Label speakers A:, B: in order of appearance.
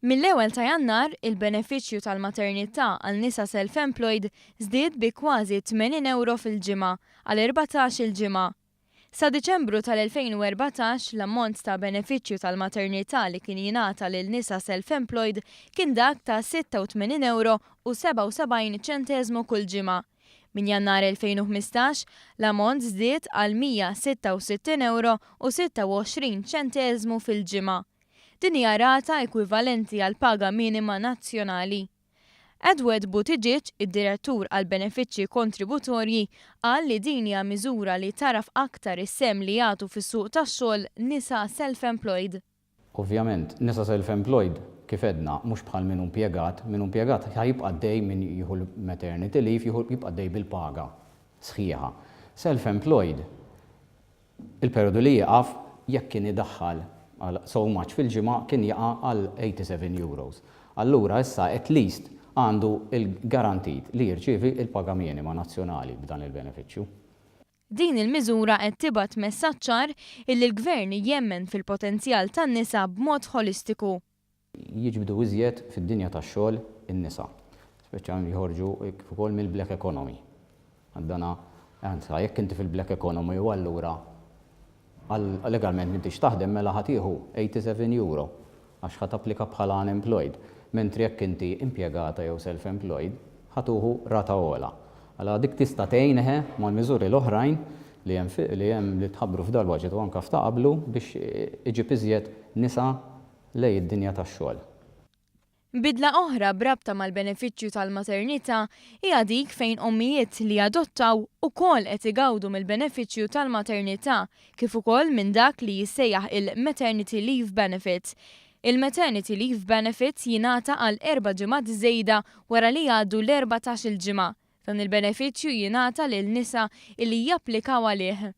A: Mill-ewwel ta' Jannar, il-benefiċċju tal-maternità għal nisa self-employed żdied bi kważi 80 euro fil-ġimgħa għal 14 il-ġimgħa. Sa Diċembru tal-2014 l-ammont ta' benefiċċju tal-maternità li kien jingħata lil nisa self-employed kien dak ta' 86 euro u 77 ċenteżmu kull ġimgħa. Min Jannar 2015 l-ammont żdied għal 166 euro u 26 ċenteżmu fil-ġimgħa. Din hija rata ekwivalenti għal paga minima nazzjonali. Edward Buttigieg, id-direttur għal benefiċċji kontributorji, qal li din hija miżura li taraf aktar is-semm li jagħtu fis-suq tax-xogħol nisa self-employed.
B: Ovvjament, nisa self-employed kif edna mhux bħal min impjegat ħajibqa' għaddej min jieħu l-maternity leave jibqa' għaddej bil-paga sħiħa. Self-employed il-perjodu li jieqaf jekk kien idaħħal so much fil-ġimgħa kien jaqa' għal 87 euros. Allura issa at least għandu il-garantit li jirċievi il-paga minima nazzjonali b'dan il-benefiċċju.
A: Din il-miżura qed tibgħat messaġġ ċar illi l-Gvern jemmen fil-potenzjal tan-nisa b'mod holistiku.
B: Jiġbdu iżjed fid-dinja tax-xogħol in-nisa, speċjalment jħorġu ukoll mill-black economy. Għandana jekk inti fil-black economy u allura legalment m'intix taħdem mela ħatieħu 87 euro għax ħat applika bħala unemployed, mentri jekk inti impjegata jew self-employed ħatuħu rata ogħla. Allura dik tista' tgħinha mal-miżuri l-oħrajn li hemm li tħabbru f'dal-baġit u anke f'taqablu biex iġib iżjed nisa lejn id-dinja tax-xogħol.
A: Bidla oħra brabta mal-benefiċċju tal-maternità hija dik fejn ommijiet li adottaw ukoll qed igawdu mill-benefiċċju tal-maternità kif ukoll minn dak li jissejjaħ il-maternity leave benefit. Il-maternity leave benefit jingħata għal 4 ġimgħat żejda wara li jgħaddu l-14 il-ġimgħa. Dan il-benefiċċju jingħata lil nisa li japplikaw għalih.